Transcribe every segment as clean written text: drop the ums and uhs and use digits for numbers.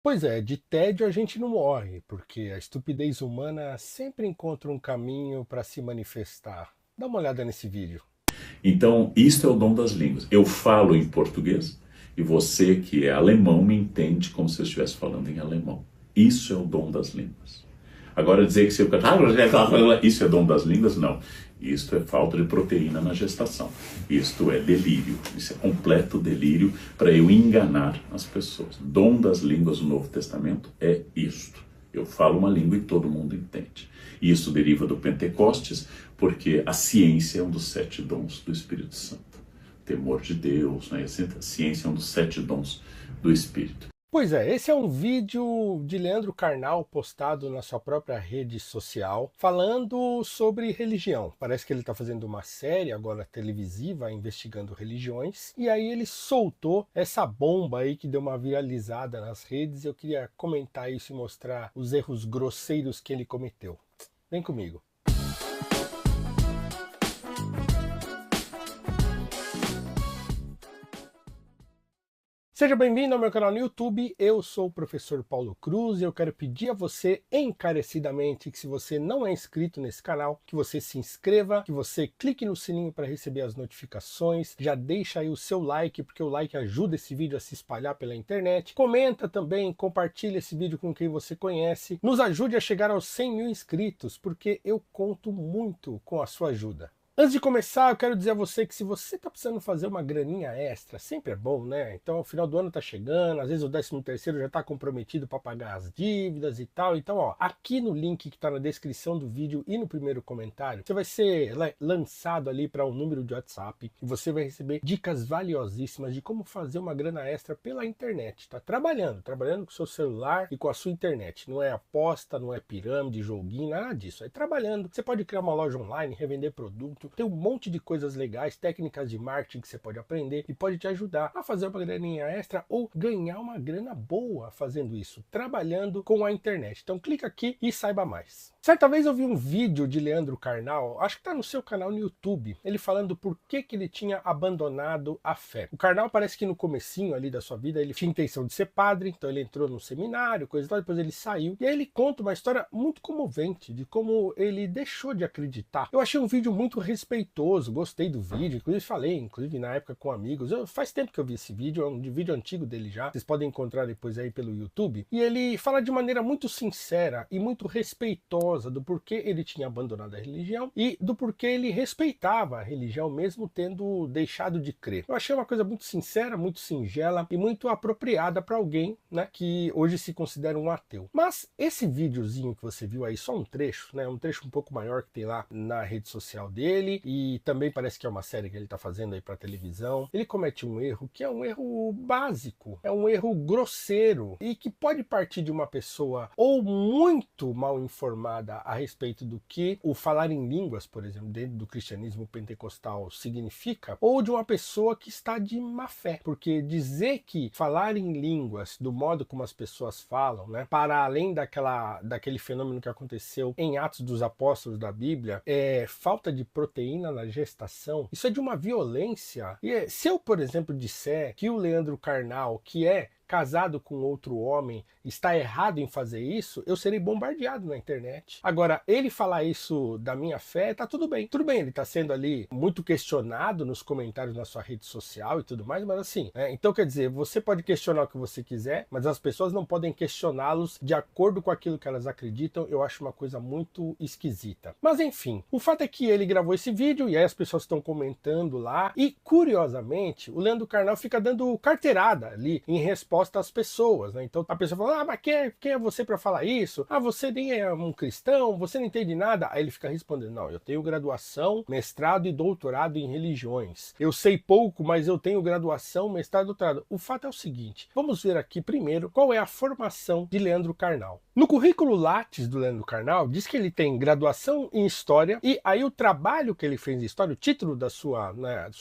Pois é, de tédio a gente não morre, porque a estupidez humana sempre encontra um caminho para se manifestar. Dá uma olhada nesse vídeo. Então, isto é o dom das línguas. Eu falo em português e você que é alemão me entende como se eu estivesse falando em alemão. Isso é o dom das línguas. Agora dizer que se eu isso é dom das línguas, não. Isto é falta de proteína na gestação. Isto é delírio. Isso é completo delírio para eu enganar as pessoas. Dom das línguas no Novo Testamento é isto. Eu falo uma língua e todo mundo entende. E isso deriva do Pentecostes, porque a ciência é um dos 7 dons do Espírito Santo. Temor de Deus, né? A ciência é um dos 7 dons do Espírito. Pois é, esse é um vídeo de Leandro Carnal postado na sua própria rede social, falando sobre religião. Parece que ele está fazendo uma série agora televisiva investigando religiões, e aí ele soltou essa bomba aí que deu uma viralizada nas redes. Eu queria comentar isso e mostrar os erros grosseiros que ele cometeu. Vem comigo. Seja bem-vindo ao meu canal no YouTube, eu sou o professor Paulo Cruz e eu quero pedir a você encarecidamente que, se você não é inscrito nesse canal, que você se inscreva, que você clique no sininho para receber as notificações, já deixa aí o seu like, porque o like ajuda esse vídeo a se espalhar pela internet, comenta também, compartilha esse vídeo com quem você conhece, nos ajude a chegar aos 100 mil inscritos, porque eu conto muito com a sua ajuda. Antes de começar, eu quero dizer a você que se você está precisando fazer uma graninha extra, sempre é bom, né? Então, o final do ano tá chegando, às vezes o 13º já está comprometido para pagar as dívidas e tal. Então, ó, aqui no link que está na descrição do vídeo e no primeiro comentário, você vai ser lançado ali para um número de WhatsApp e você vai receber dicas valiosíssimas de como fazer uma grana extra pela internet, tá? Trabalhando com o seu celular e com a sua internet. Não é aposta, não é pirâmide, joguinho, nada disso. É trabalhando. Você pode criar uma loja online, revender produto. Tem um monte de coisas legais, técnicas de marketing que você pode aprender e pode te ajudar a fazer uma graninha extra ou ganhar uma grana boa fazendo isso, trabalhando com a internet. Então clica aqui e saiba mais. Certa vez eu vi um vídeo de Leandro Carnal, acho que está no seu canal no YouTube, ele falando por que ele tinha abandonado a fé. O Carnal parece que no comecinho ali da sua vida ele tinha intenção de ser padre, então ele entrou no seminário, coisa e tal, depois ele saiu. E aí ele conta uma história muito comovente de como ele deixou de acreditar. Eu achei um vídeo muito respeitoso, gostei do vídeo, inclusive falei, na época com amigos. Faz tempo que eu vi esse vídeo, é um vídeo antigo dele já, vocês podem encontrar depois aí pelo YouTube. E ele fala de maneira muito sincera e muito respeitosa do porquê ele tinha abandonado a religião e do porquê ele respeitava a religião mesmo tendo deixado de crer. Eu achei uma coisa muito sincera, muito singela e muito apropriada para alguém, né, que hoje se considera um ateu. Mas esse videozinho que você viu aí, só um trecho, né, um trecho um pouco maior que tem lá na rede social dele, e também parece que é uma série que ele está fazendo aí para televisão, ele comete um erro que é um erro básico, é um erro grosseiro e que pode partir de uma pessoa ou muito mal informada a respeito do que o falar em línguas, por exemplo, dentro do cristianismo pentecostal significa, ou de uma pessoa que está de má fé, porque dizer que falar em línguas do modo como as pessoas falam, né, para além daquele fenômeno que aconteceu em Atos dos Apóstolos da Bíblia, é falta de proteína na gestação, isso é de uma violência. E se eu, por exemplo, disser que o Leandro Carnal, que é casado com outro homem, está errado em fazer isso, eu serei bombardeado na internet. Agora, ele falar isso da minha fé, tá tudo bem. Tudo bem, ele está sendo ali muito questionado nos comentários na sua rede social e tudo mais, mas assim, então quer dizer, você pode questionar o que você quiser, mas as pessoas não podem questioná-los de acordo com aquilo que elas acreditam. Eu acho uma coisa muito esquisita. Mas enfim, o fato é que ele gravou esse vídeo e aí as pessoas estão comentando lá e, curiosamente, o Leandro Carnal fica dando carteirada ali em resposta às pessoas, né? Então a pessoa fala, mas quem é você para falar isso? Ah, você nem é um cristão, você não entende nada. Aí ele fica respondendo, não, eu tenho graduação, mestrado e doutorado em religiões. Eu sei pouco, mas eu tenho graduação, mestrado e doutorado. O fato é o seguinte, vamos ver aqui primeiro qual é a formação de Leandro Carnal. No currículo Lattes do Leandro Carnal, diz que ele tem graduação em História, e aí o trabalho que ele fez em História, o título da sua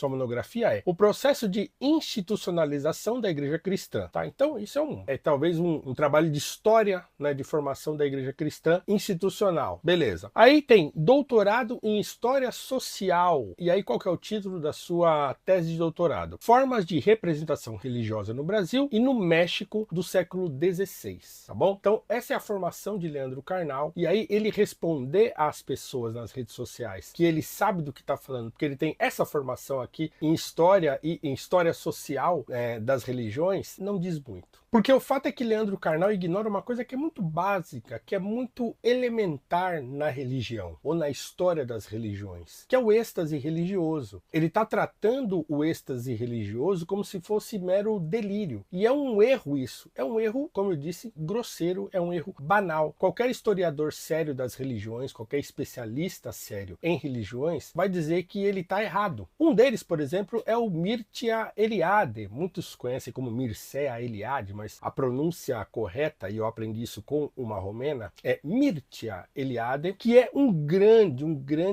monografia é O Processo de Institucionalização da Igreja Cristã, tá? Então isso é talvez um trabalho de história, né, de formação da igreja cristã institucional. Beleza. Aí tem doutorado em História Social. E aí qual que é o título da sua tese de doutorado? Formas de representação religiosa no Brasil e no México do século XVI, tá bom? Então essa é a formação de Leandro Carnal, e aí ele responder às pessoas nas redes sociais que ele sabe do que está falando, porque ele tem essa formação aqui em história e em história social das religiões, não diz muito. Porque o fato é que Leandro Carnal ignora uma coisa que é muito básica, que é muito elementar na religião, ou na história das religiões, que é o êxtase religioso. Ele está tratando o êxtase religioso como se fosse mero delírio. E é um erro isso. É um erro, como eu disse, grosseiro, é um erro banal. Qualquer historiador sério das religiões, qualquer especialista sério em religiões, vai dizer que ele está errado. Um deles, por exemplo, é o Mircea Eliade. Muitos conhecem como Mircea Eliade, mas a pronúncia correta, e eu aprendi isso com uma romena, é Mircea Eliade, que é um grande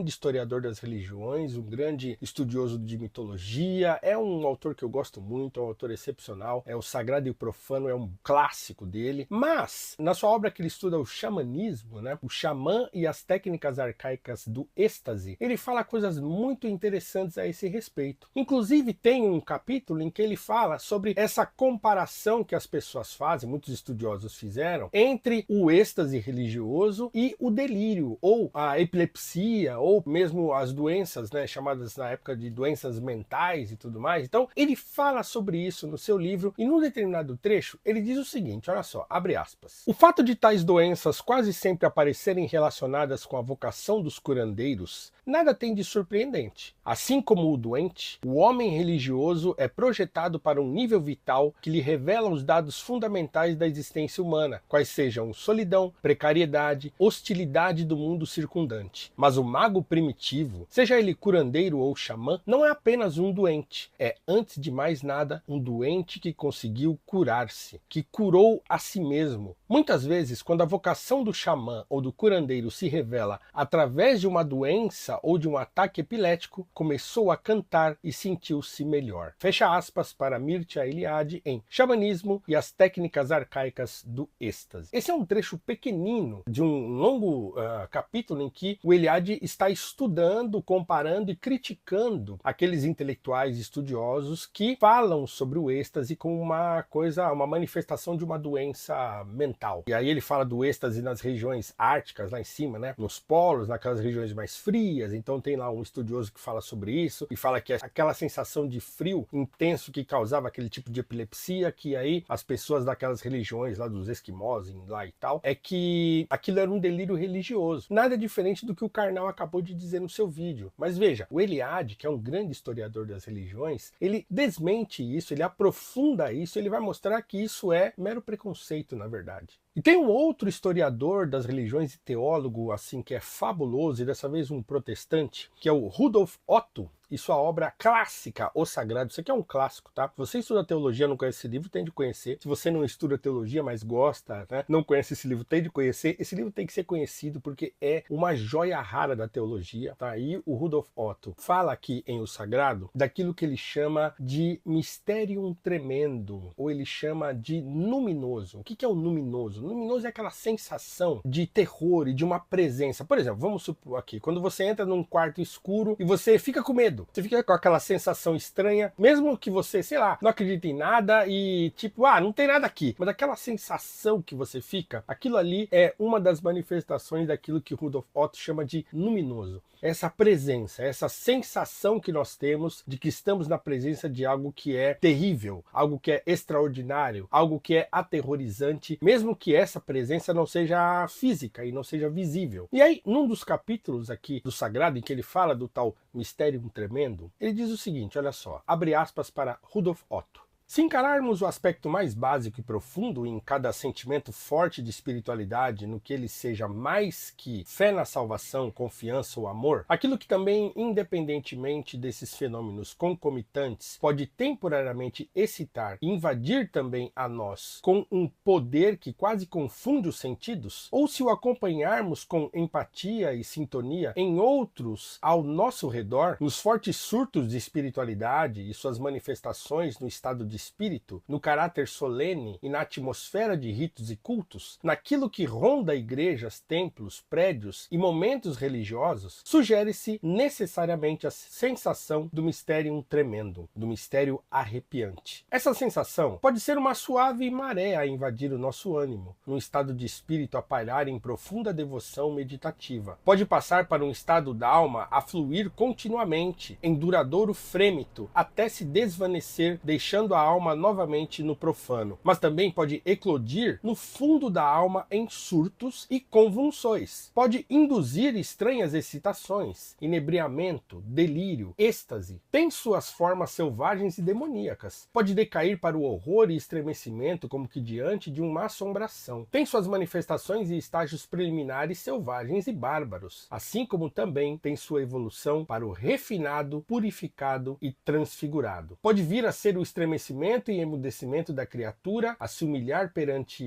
historiador das religiões, um grande estudioso de mitologia, é um autor que eu gosto muito, é um autor excepcional, é o Sagrado e o Profano, é um clássico dele, mas na sua obra que ele estuda o xamanismo, né, o xamã e as técnicas arcaicas do êxtase, ele fala coisas muito interessantes a esse respeito. Inclusive tem um capítulo em que ele fala sobre essa comparação que as pessoas fazem, muitos estudiosos fizeram, entre o êxtase religioso e o delírio, ou a epilepsia, ou mesmo as doenças, né, chamadas na época de doenças mentais e tudo mais. Então ele fala sobre isso no seu livro, e num determinado trecho ele diz o seguinte, olha só, abre aspas: o fato de tais doenças quase sempre aparecerem relacionadas com a vocação dos curandeiros nada tem de surpreendente. Assim como o doente, o homem religioso é projetado para um nível vital que lhe revela os dados fundamentais da existência humana, quais sejam solidão, precariedade, hostilidade do mundo circundante. Mas o mago primitivo, seja ele curandeiro ou xamã, não é apenas um doente, é, antes de mais nada, um doente que conseguiu curar-se, que curou a si mesmo. Muitas vezes, quando a vocação do xamã ou do curandeiro se revela através de uma doença ou de um ataque epilético, começou a cantar e sentiu-se melhor. Fecha aspas para Mircea Eliade em Xamanismo e as Técnicas Arcaicas do Êxtase. Esse é um trecho pequenino de um longo capítulo em que o Eliade está estudando, comparando e criticando aqueles intelectuais estudiosos que falam sobre o êxtase como uma coisa, uma manifestação de uma doença mental. E aí ele fala do êxtase nas regiões árticas, lá em cima, né? Nos polos, naquelas regiões mais frias. Então tem lá um estudioso que fala sobre isso e fala que aquela sensação de frio intenso que causava aquele tipo de epilepsia, que aí as pessoas daquelas religiões lá dos esquimós lá e tal, é que aquilo era um delírio religioso. Nada diferente do que o Carnal acabou de dizer no seu vídeo. Mas veja, o Eliade, que é um grande historiador das religiões, ele desmente isso, ele aprofunda isso, ele vai mostrar que isso é mero preconceito, na verdade. E tem um outro historiador das religiões e teólogo assim que é fabuloso, e dessa vez um protestante, que é o Rudolf Otto, e sua obra clássica, O Sagrado. Isso aqui é um clássico, tá? Se você estuda teologia, não conhece esse livro, tem de conhecer. Se você não estuda teologia, mas gosta, né, não conhece esse livro, tem de conhecer. Esse livro tem que ser conhecido porque é uma joia rara da teologia, tá? E o Rudolf Otto fala aqui em O Sagrado daquilo que ele chama de mysterium tremendo, ou ele chama de luminoso. O que é o luminoso? Luminoso é aquela sensação de terror e de uma presença. Por exemplo, vamos supor aqui, quando você entra num quarto escuro e você fica com medo, você fica com aquela sensação estranha, mesmo que você, sei lá, não acredite em nada e tipo, não tem nada aqui. Mas aquela sensação que você fica, aquilo ali é uma das manifestações daquilo que Rudolf Otto chama de luminoso. Essa presença, essa sensação que nós temos de que estamos na presença de algo que é terrível, algo que é extraordinário, algo que é aterrorizante, mesmo que essa presença não seja física e não seja visível. E aí, num dos capítulos aqui do Sagrado, em que ele fala do tal Mysterium Tremendo, ele diz o seguinte, olha só, abre aspas para Rudolf Otto. Se encararmos o aspecto mais básico e profundo em cada sentimento forte de espiritualidade, no que ele seja mais que fé na salvação, confiança ou amor, aquilo que também, independentemente desses fenômenos concomitantes, pode temporariamente excitar e invadir também a nós com um poder que quase confunde os sentidos, ou se o acompanharmos com empatia e sintonia em outros ao nosso redor, nos fortes surtos de espiritualidade e suas manifestações no estado de de espírito, no caráter solene e na atmosfera de ritos e cultos, naquilo que ronda igrejas, templos, prédios e momentos religiosos, sugere-se necessariamente a sensação do mysterium tremendum, do mistério arrepiante. Essa sensação pode ser uma suave maré a invadir o nosso ânimo, num estado de espírito a pairar em profunda devoção meditativa. Pode passar para um estado da alma a fluir continuamente, em duradouro frêmito, até se desvanecer, deixando a alma novamente no profano. Mas também pode eclodir no fundo da alma em surtos e convulsões. Pode induzir estranhas excitações, inebriamento, delírio, êxtase. Tem suas formas selvagens e demoníacas. Pode decair para o horror e estremecimento como que diante de uma assombração. Tem suas manifestações e estágios preliminares selvagens e bárbaros, assim como também tem sua evolução para o refinado, purificado e transfigurado. Pode vir a ser o estremecimento e emudecimento da criatura, a se humilhar perante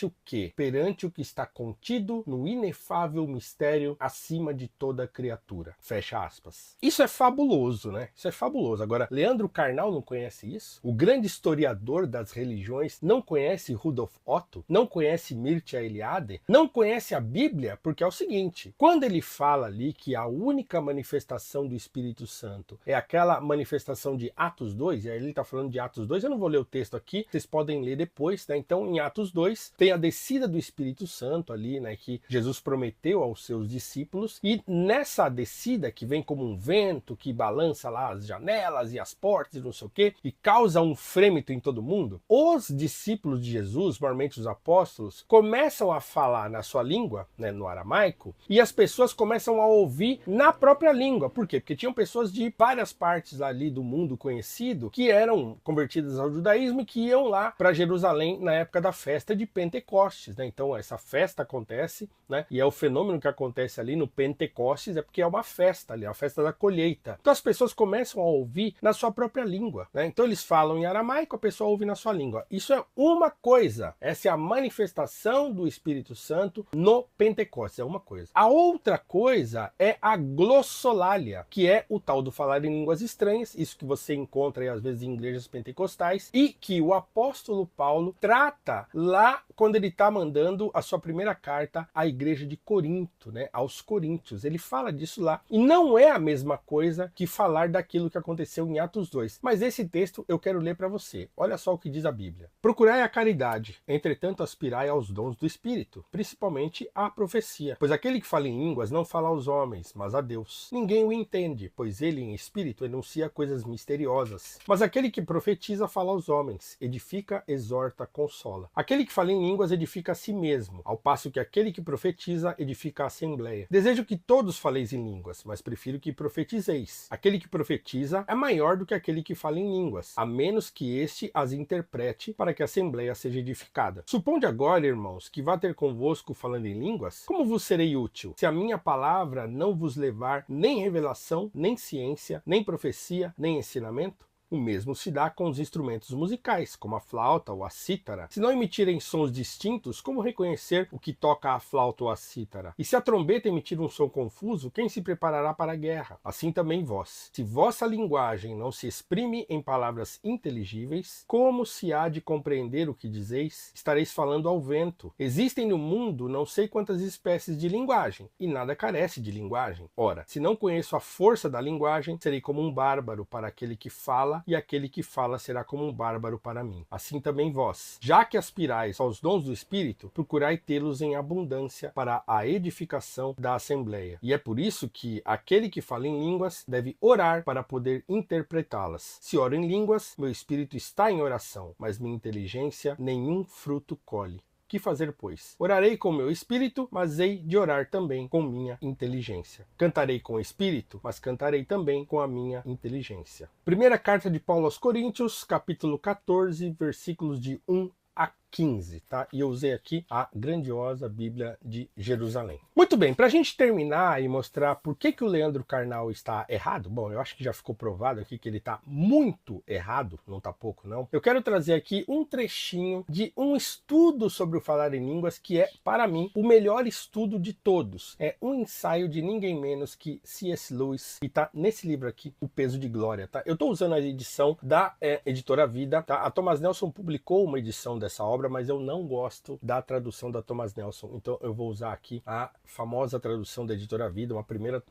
o quê? Perante o que está contido no inefável mistério acima de toda criatura. Fecha aspas. Isso é fabuloso, né? Isso é fabuloso. Agora, Leandro Carnal não conhece isso? O grande historiador das religiões não conhece Rudolf Otto? Não conhece Mircea Eliade? Não conhece a Bíblia? Porque é o seguinte, quando ele fala ali que a única manifestação do Espírito Santo é aquela manifestação de Atos 2, e aí ele está falando de Atos 2, eu não vou ler o texto aqui, vocês podem ler depois, né? Então, em Atos 2, tem a descida do Espírito Santo ali, né, que Jesus prometeu aos seus discípulos, e nessa descida, que vem como um vento, que balança lá as janelas e as portas e não sei o quê, e causa um frêmito em todo mundo, os discípulos de Jesus, normalmente os apóstolos, começam a falar na sua língua, né, no aramaico, e as pessoas começam a ouvir na própria língua. Por quê? Porque tinham pessoas de várias partes ali do mundo conhecido que eram convertidas ao judaísmo e que iam lá para Jerusalém na época da festa de Pentecostes, né? Então essa festa acontece, né? E é o fenômeno que acontece ali no Pentecostes, é porque é uma festa ali, é a festa da colheita. Então as pessoas começam a ouvir na sua própria língua, né? Então eles falam em aramaico, a pessoa ouve na sua língua. Isso é uma coisa. Essa é a manifestação do Espírito Santo no Pentecostes, é uma coisa. A outra coisa é a glossolalia, que é o tal do falar em línguas estranhas, isso que você encontra aí às vezes em igrejas pentecostais, e que o apóstolo Paulo trata lá quando ele está mandando a sua primeira carta à igreja de Corinto, né, aos coríntios. Ele fala disso lá. E não é a mesma coisa que falar daquilo que aconteceu em Atos 2. Mas esse texto eu quero ler para você. Olha só o que diz a Bíblia. Procurai a caridade, entretanto aspirai aos dons do Espírito, principalmente à profecia. Pois aquele que fala em línguas não fala aos homens, mas a Deus. Ninguém o entende, pois ele em espírito enuncia coisas misteriosas. Mas aquele que profetiza fala aos homens, edifica, exorta, consola. Aquele que fala em línguas edifica a si mesmo, ao passo que aquele que profetiza edifica a assembleia. Desejo que todos faleis em línguas, mas prefiro que profetizeis. Aquele que profetiza é maior do que aquele que fala em línguas, a menos que este as interprete para que a assembleia seja edificada. Suponde agora, irmãos, que vá ter convosco falando em línguas? Como vos serei útil, se a minha palavra não vos levar nem revelação, nem ciência, nem profecia, nem ensinamento? O mesmo se dá com os instrumentos musicais, como a flauta ou a cítara. Se não emitirem sons distintos, como reconhecer o que toca a flauta ou a cítara? E se a trombeta emitir um som confuso, quem se preparará para a guerra? Assim também vós. Se vossa linguagem não se exprime em palavras inteligíveis, como se há de compreender o que dizeis? Estareis falando ao vento. Existem no mundo não sei quantas espécies de linguagem, e nada carece de linguagem. Ora, se não conheço a força da linguagem, serei como um bárbaro para aquele que fala, e aquele que fala será como um bárbaro para mim. Assim também vós, já que aspirais aos dons do Espírito, procurai tê-los em abundância para a edificação da Assembleia. E é por isso que aquele que fala em línguas deve orar para poder interpretá-las. Se oro em línguas, meu espírito está em oração, mas minha inteligência nenhum fruto colhe. Que fazer, pois? Orarei com meu espírito, mas hei de orar também com minha inteligência. Cantarei com o espírito, mas cantarei também com a minha inteligência. Primeira carta de Paulo aos Coríntios, capítulo 14, versículos de 1 a 15, tá? E eu usei aqui a grandiosa Bíblia de Jerusalém. Muito bem, para a gente terminar e mostrar por que o Leandro Carnal está errado, bom, eu acho que já ficou provado aqui que ele está muito errado, não está pouco não, eu quero trazer aqui um trechinho de um estudo sobre o falar em línguas que é, para mim, o melhor estudo de todos. É um ensaio de ninguém menos que C.S. Lewis, e tá nesse livro aqui, O Peso de Glória, tá? Eu estou usando a edição da Editora Vida, tá? A Thomas Nelson publicou uma edição dessa obra, mas eu não gosto da tradução da Thomas Nelson, então eu vou usar aqui a famosa tradução da Editora Vida, uma primeira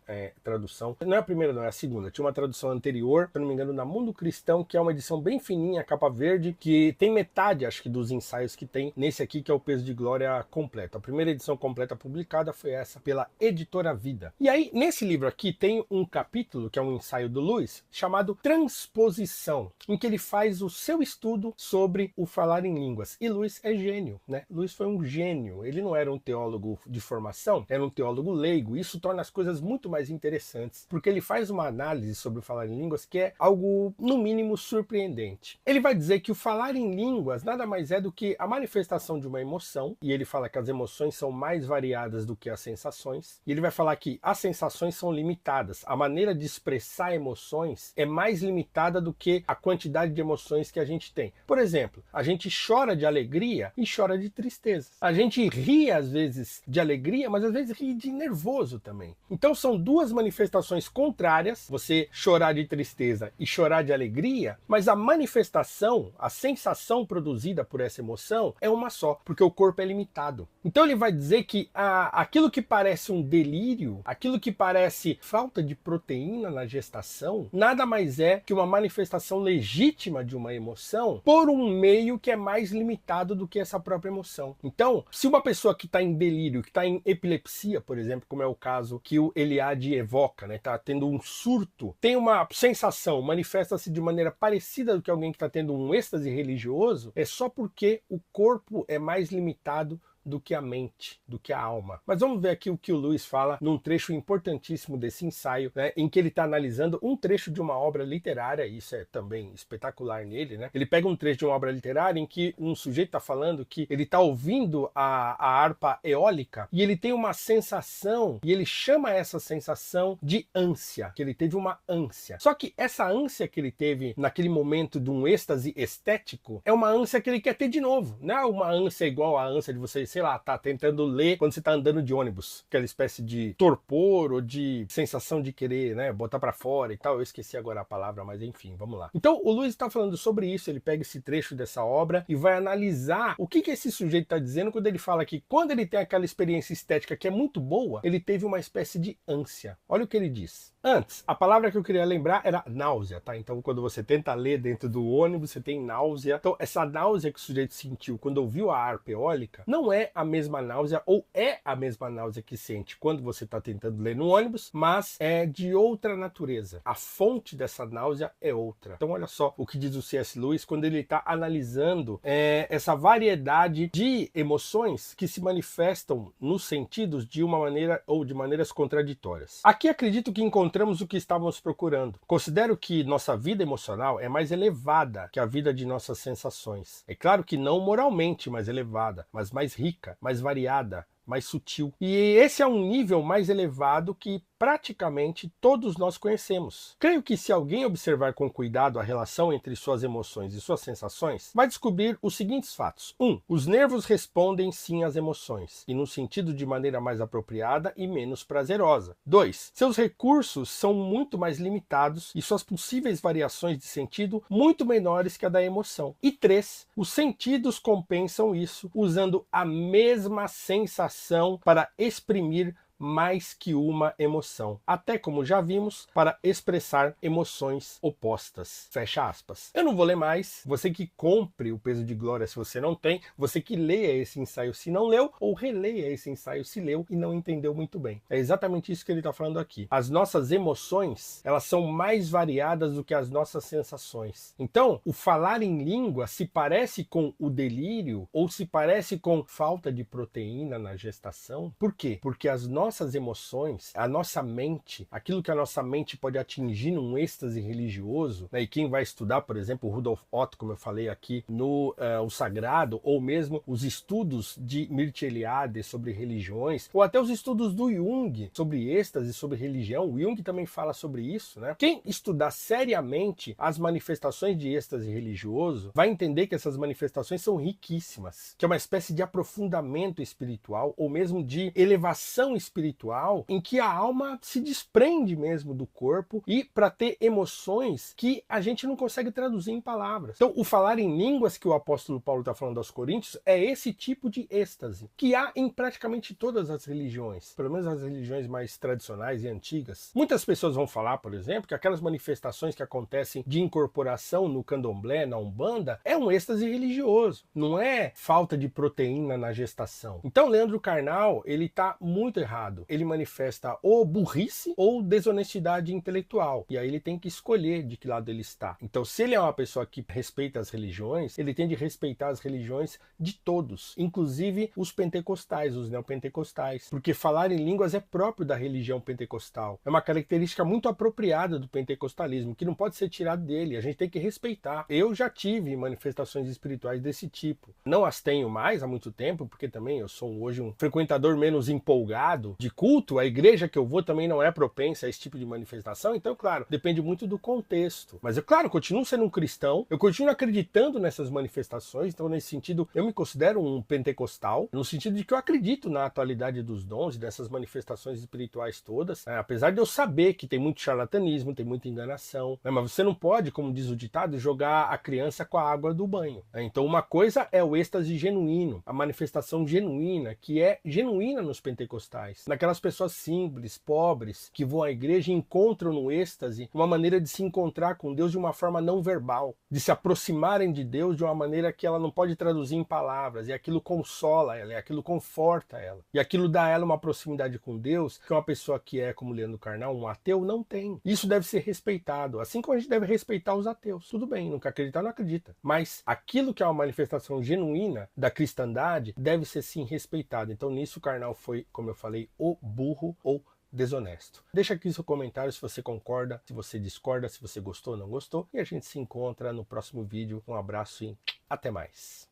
tradução. Não é a primeira, não, é a segunda. Tinha uma tradução anterior, se não me engano, na Mundo Cristão, que é uma edição bem fininha, capa verde, que tem metade, acho que, dos ensaios que tem nesse aqui, que é o Peso de Glória completo. A primeira edição completa publicada foi essa pela Editora Vida. E aí, nesse livro aqui, tem um capítulo, que é um ensaio do Lewis, chamado Transposição, em que ele faz o seu estudo sobre o falar em línguas. E Lewis é gênio, né? Lewis foi um gênio. Ele não era um teólogo de formação, era um teólogo leigo. Isso torna as coisas muito mais interessantes, porque ele faz uma análise sobre o falar em línguas que é algo, no mínimo, surpreendente. Ele vai dizer que o falar em línguas nada mais é do que a manifestação de uma emoção, e ele fala que as emoções são mais variadas do que as sensações, e ele vai falar que as sensações são limitadas. A maneira de expressar emoções é mais limitada do que a quantidade de emoções que a gente tem. Por exemplo, a gente chora de alegria e chora de tristeza. A gente ri, às vezes, de alegria, mas às vezes ri de nervoso também. Então são duas manifestações contrárias, você chorar de tristeza e chorar de alegria, mas a manifestação, a sensação produzida por essa emoção é uma só, porque o corpo é limitado. Então ele vai dizer que aquilo que parece um delírio, aquilo que parece falta de proteína na gestação, nada mais é que uma manifestação legítima de uma emoção por um meio que é mais limitado do que essa própria emoção. Então, se uma pessoa que está em delírio, que está em epilepsia, por exemplo, como é o caso que o Eliade evoca, né, tá tendo um surto, tem uma sensação, manifesta-se de maneira parecida do que alguém que está tendo um êxtase religioso, é só porque o corpo é mais limitado do que a mente, do que a alma. Mas vamos ver aqui o que o Lewis fala num trecho importantíssimo desse ensaio, né, em que ele está analisando um trecho de uma obra literária, e isso é também espetacular nele, né? Ele pega um trecho de uma obra literária em que um sujeito está falando que ele está ouvindo a harpa eólica e ele tem uma sensação, e ele chama essa sensação de ânsia, que ele teve uma ânsia. Só que essa ânsia que ele teve naquele momento de um êxtase estético é uma ânsia que ele quer ter de novo, não é uma ânsia igual a ânsia de você, sei lá, tá tentando ler quando você tá andando de ônibus, aquela espécie de torpor ou de sensação de querer, né, botar pra fora e tal. Eu esqueci agora a palavra, mas enfim, vamos lá. Então o Lewis está falando sobre isso, ele pega esse trecho dessa obra e vai analisar o que esse sujeito está dizendo quando ele fala que quando ele tem aquela experiência estética que é muito boa, ele teve uma espécie de ânsia. Olha o que ele diz. Antes, a palavra que eu queria lembrar era náusea, tá? Então, quando você tenta ler dentro do ônibus, você tem náusea. Então, essa náusea que o sujeito sentiu quando ouviu a harpa eólica não é a mesma náusea, ou é a mesma náusea que sente quando você está tentando ler no ônibus, mas é de outra natureza. A fonte dessa náusea é outra. Então, olha só o que diz o C.S. Lewis quando ele está analisando essa variedade de emoções que se manifestam nos sentidos de uma maneira ou de maneiras contraditórias. Aqui acredito que encontramos o que estávamos procurando. Considero que nossa vida emocional é mais elevada que a vida de nossas sensações. É claro que não moralmente mais elevada, mas mais rica, mais variada, mais sutil. E esse é um nível mais elevado que praticamente todos nós conhecemos. Creio que se alguém observar com cuidado a relação entre suas emoções e suas sensações, vai descobrir os seguintes fatos. 1. Os nervos respondem sim às emoções, e no sentido de maneira mais apropriada e menos prazerosa. 2. Seus recursos são muito mais limitados e suas possíveis variações de sentido muito menores que a da emoção. E 3. Os sentidos compensam isso usando a mesma sensação para exprimir mais que uma emoção, até como já vimos, para expressar emoções opostas. Fecha aspas. Eu não vou ler mais, você que compre o Peso de Glória se você não tem, você que leia esse ensaio se não leu, ou releia esse ensaio se leu e não entendeu muito bem. É exatamente isso que ele está falando aqui. As nossas emoções, elas são mais variadas do que as nossas sensações. Então, o falar em língua se parece com o delírio, ou se parece com falta de proteína na gestação. Por quê? Porque as nossas nossas emoções, a nossa mente, aquilo que a nossa mente pode atingir num êxtase religioso, né? E quem vai estudar, por exemplo, o Rudolf Otto, como eu falei aqui, no O Sagrado, ou mesmo os estudos de Mircea Eliade sobre religiões, ou até os estudos do Jung sobre êxtase, sobre religião, o Jung também fala sobre isso, né? Quem estudar seriamente as manifestações de êxtase religioso vai entender que essas manifestações são riquíssimas, que é uma espécie de aprofundamento espiritual, ou mesmo de elevação espiritual, em que a alma se desprende mesmo do corpo e para ter emoções que a gente não consegue traduzir em palavras. Então, o falar em línguas que o apóstolo Paulo está falando aos Coríntios é esse tipo de êxtase, que há em praticamente todas as religiões, pelo menos as religiões mais tradicionais e antigas. Muitas pessoas vão falar, por exemplo, que aquelas manifestações que acontecem de incorporação no candomblé, na umbanda, é um êxtase religioso, não é falta de proteína na gestação. Então, Leandro Carnal, ele está muito errado. Ele manifesta ou burrice ou desonestidade intelectual. E aí ele tem que escolher de que lado ele está. Então, se ele é uma pessoa que respeita as religiões, ele tem de respeitar as religiões de todos, inclusive os pentecostais, os neopentecostais. Porque falar em línguas é próprio da religião pentecostal. É uma característica muito apropriada do pentecostalismo, que não pode ser tirado dele. A gente tem que respeitar. Eu já tive manifestações espirituais desse tipo. Não as tenho mais há muito tempo, porque também eu sou hoje um frequentador menos empolgado de culto. A igreja que eu vou também não é propensa a esse tipo de manifestação. Então, claro, depende muito do contexto. Mas eu, claro, continuo sendo um cristão. Eu continuo acreditando nessas manifestações. Então, nesse sentido, eu me considero um pentecostal, no sentido de que eu acredito na atualidade dos dons e dessas manifestações espirituais todas, né? Apesar de eu saber que tem muito charlatanismo, tem muita enganação, né? Mas você não pode, como diz o ditado, jogar a criança com a água do banho, né? Então, uma coisa é o êxtase genuíno, a manifestação genuína, que é genuína nos pentecostais, naquelas pessoas simples, pobres, que vão à igreja e encontram no êxtase uma maneira de se encontrar com Deus de uma forma não verbal, de se aproximarem de Deus de uma maneira que ela não pode traduzir em palavras, e aquilo consola ela, e aquilo conforta ela, e aquilo dá a ela uma proximidade com Deus que uma pessoa que é, como Leandro Carnal, um ateu, não tem. Isso deve ser respeitado, assim como a gente deve respeitar os ateus. Tudo bem, nunca acreditar, não acredita, mas aquilo que é uma manifestação genuína da cristandade deve ser sim respeitado. Então nisso o Carnal foi, como eu falei, o burro ou desonesto. Deixa aqui seu comentário se você concorda, se você discorda, se você gostou ou não gostou, e a gente se encontra no próximo vídeo. Um abraço e até mais.